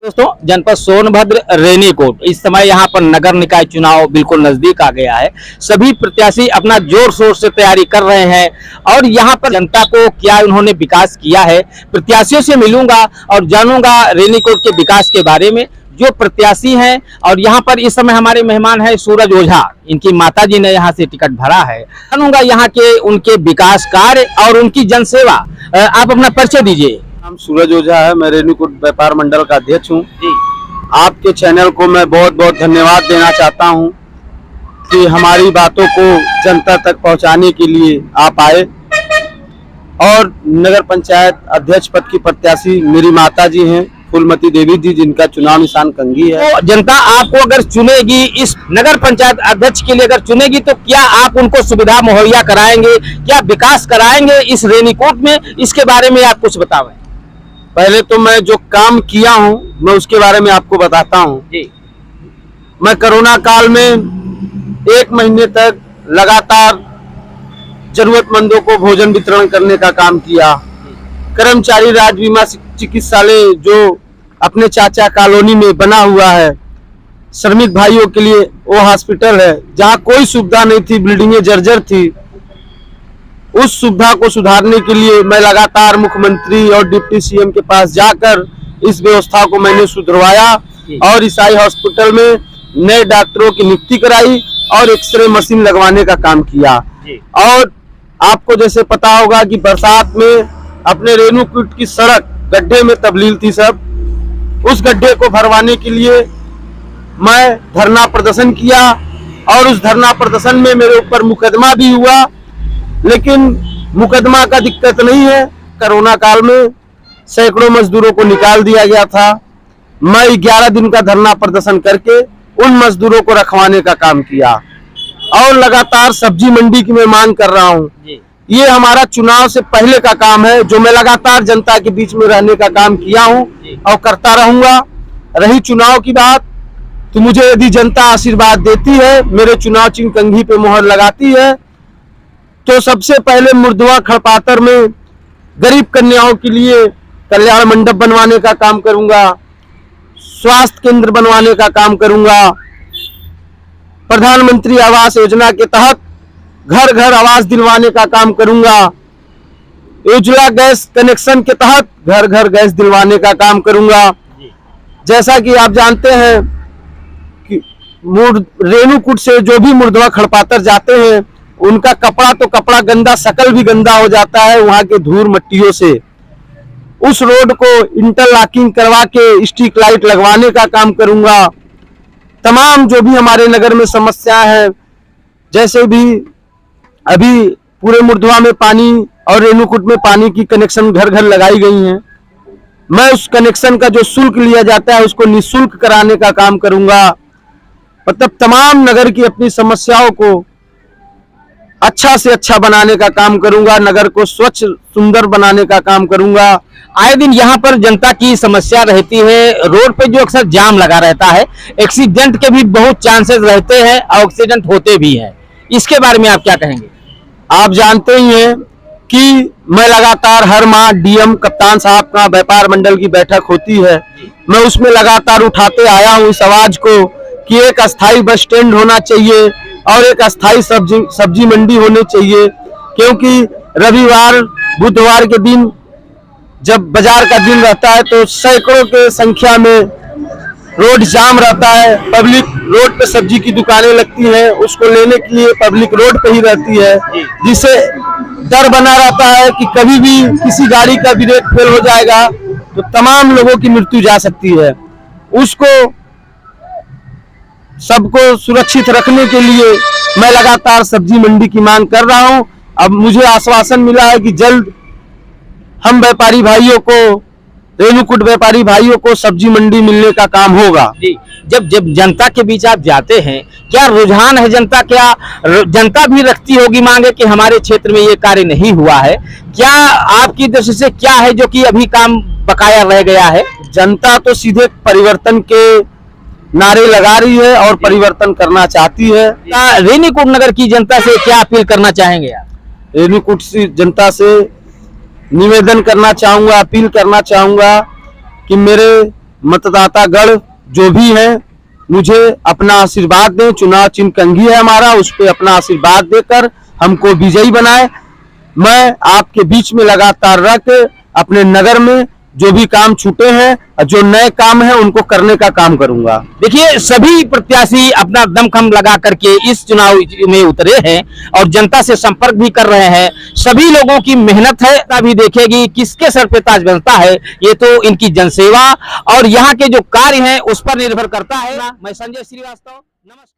दोस्तों, जनपद सोनभद्र रेनीकोट इस समय यहाँ पर नगर निकाय चुनाव बिल्कुल नजदीक आ गया है। सभी प्रत्याशी अपना जोर शोर से तैयारी कर रहे हैं और यहाँ पर जनता को क्या उन्होंने विकास किया है, प्रत्याशियों से मिलूंगा और जानूंगा रेनीकोट के विकास के बारे में। जो प्रत्याशी हैं और यहाँ पर इस समय हमारे मेहमान है सूरज ओझा, इनकी माताजी ने यहाँ से टिकट भरा है। जानूंगा यहाँ के उनके विकास कार्य और उनकी जनसेवा। आप अपना परिचय दीजिए। नाम सूरज ओझा है, मैं रेणुकूट व्यापार मंडल का अध्यक्ष हूँ। आपके चैनल को मैं बहुत बहुत धन्यवाद देना चाहता हूँ कि हमारी बातों को जनता तक पहुँचाने के लिए आप आए। और नगर पंचायत अध्यक्ष पद की प्रत्याशी मेरी माताजी हैं फूलमती देवी जी, जिनका चुनाव निशान कंघी है। तो जनता आपको अगर चुनेगी, इस नगर पंचायत अध्यक्ष के लिए अगर चुनेगी, तो क्या आप उनको सुविधा मुहैया कराएंगे, क्या विकास कराएंगे इस रेनीकोट में? इसके बारे में आप कुछ बताएं। पहले तो मैं जो काम किया हूं मैं उसके बारे में आपको बताता हूं। मैं कोरोना काल में 1 महीने तक लगातार जरूरतमंदों को भोजन वितरण करने का काम किया। कर्मचारी राज्य बीमा चिकित्सालय जो अपने चाचा कॉलोनी में बना हुआ है, श्रमिक भाइयों के लिए वो हॉस्पिटल है जहां कोई सुविधा नहीं थी, बिल्डिंगें जर्जर थी। उस सुविधा को सुधारने के लिए मैं लगातार मुख्यमंत्री और डिप्टी सीएम के पास जाकर इस व्यवस्था को मैंने सुधरवाया और ईसाई हॉस्पिटल में नए डॉक्टरों की नियुक्ति कराई और एक्सरे मशीन लगवाने का काम किया। और आपको जैसे पता होगा कि बरसात में अपने रेणुकूट की सड़क गड्ढे में तब्दील थी सब, उस गड्ढे को भरवाने के लिए मैं धरना प्रदर्शन किया और उस धरना प्रदर्शन में मेरे ऊपर मुकदमा भी हुआ, लेकिन मुकदमा का दिक्कत नहीं है। कोरोना काल में सैकड़ों मजदूरों को निकाल दिया गया था। मैं 11 दिन का धरना प्रदर्शन करके उन मजदूरों को रखवाने का काम किया और लगातार सब्जी मंडी की मैं मांग कर रहा हूं। ये हमारा चुनाव से पहले का काम है जो मैं लगातार जनता के बीच में रहने का काम किया हूं और करता रहूंगा। रही चुनाव की बात, तो मुझे यदि जनता आशीर्वाद देती है, मेरे चुनाव चिन्ह कंघी पे मोहर लगाती है, तो सबसे पहले मुर्दवा खड़पातर में गरीब कन्याओं के लिए कल्याण मंडप बनवाने का काम करूंगा, स्वास्थ्य केंद्र बनवाने का काम करूंगा, प्रधानमंत्री आवास योजना के तहत घर घर आवास दिलवाने का काम करूंगा, उज्ज्वला गैस कनेक्शन के तहत घर घर गैस दिलवाने का काम करूंगा। जैसा कि आप जानते हैं कि रेणुकूट से जो भी मुर्दवा खड़पातर जाते हैं उनका कपड़ा तो कपड़ा गंदा, शकल भी गंदा हो जाता है वहां के धूल मट्टियों से। उस रोड को इंटरलॉकिंग करवा के स्ट्रीट लाइट लगवाने का काम करूंगा। तमाम जो भी हमारे नगर में समस्या है, जैसे भी अभी पूरे मुर्दवा में पानी और रेणुकूट में पानी की कनेक्शन घर घर लगाई गई हैं, मैं उस कनेक्शन का जो शुल्क लिया जाता है उसको निःशुल्क कराने का काम करूंगा। मतलब तमाम नगर की अपनी समस्याओं को अच्छा से अच्छा बनाने का काम करूंगा, नगर को स्वच्छ सुंदर बनाने का काम करूंगा। आए दिन यहाँ पर जनता की समस्या रहती है, रोड पे जो अक्सर जाम लगा रहता है, एक्सीडेंट के भी बहुत चांसेस रहते हैं और एक्सीडेंट होते भी हैं। इसके बारे में आप क्या कहेंगे? आप जानते ही हैं कि मैं लगातार हर माह डीएम कप्तान साहब का व्यापार मंडल की बैठक होती है, मैं उसमें लगातार उठाते आया हूँ इस आवाज को कि एक अस्थायी बस स्टैंड होना चाहिए और एक अस्थायी सब्जी मंडी होनी चाहिए, क्योंकि रविवार बुधवार के दिन जब बाजार का दिन रहता है तो सैकड़ों के संख्या में रोड जाम रहता है। पब्लिक रोड पे सब्जी की दुकानें लगती हैं, उसको लेने के लिए पब्लिक रोड पे ही रहती है, जिससे डर बना रहता है कि कभी भी किसी गाड़ी का ब्रेक फेल हो जाएगा तो तमाम लोगों की मृत्यु जा सकती है। उसको सबको सुरक्षित रखने के लिए मैं लगातार सब्जी मंडी की मांग कर रहा हूं। अब मुझे आश्वासन मिला है कि जल्द हम व्यापारी भाइयों को, रेणुकूट व्यापारी भाइयों को सब्जी मंडी मिलने का काम होगा। जी, जब जब जनता के बीच आप जाते हैं, क्या रुझान है जनता, क्या जनता भी रखती होगी मांगे कि हमारे क्षेत्र में ये कार्य नहीं हुआ है? क्या आपकी दृष्टि से क्या है जो कि अभी काम बकाया रह गया है? जनता तो सीधे परिवर्तन के नारे लगा रही है और परिवर्तन करना चाहती है। रेणुकूट नगर की जनता से क्या अपील करना चाहेंगे आप? रेणुकूट की जनता से निवेदन करना चाहूंगा, अपील करना चाहूंगा कि मेरे मतदाता गण जो भी है मुझे अपना आशीर्वाद दें। चुनाव चिन्ह कंघी है हमारा, उस पे अपना आशीर्वाद देकर हमको विजयी बनाए। मैं आपके बीच में लगातार रह के अपने नगर में जो भी काम छूटे हैं, जो नए काम हैं, उनको करने का काम करूंगा। देखिए, सभी प्रत्याशी अपना दमखम लगा करके इस चुनाव में उतरे हैं और जनता से संपर्क भी कर रहे हैं। सभी लोगों की मेहनत है, अभी देखेगी किसके सर पे ताज बनता है। ये तो इनकी जनसेवा और यहाँ के जो कार्य हैं उस पर निर्भर करता है। मैं संजय श्रीवास्तव, नमस्कार।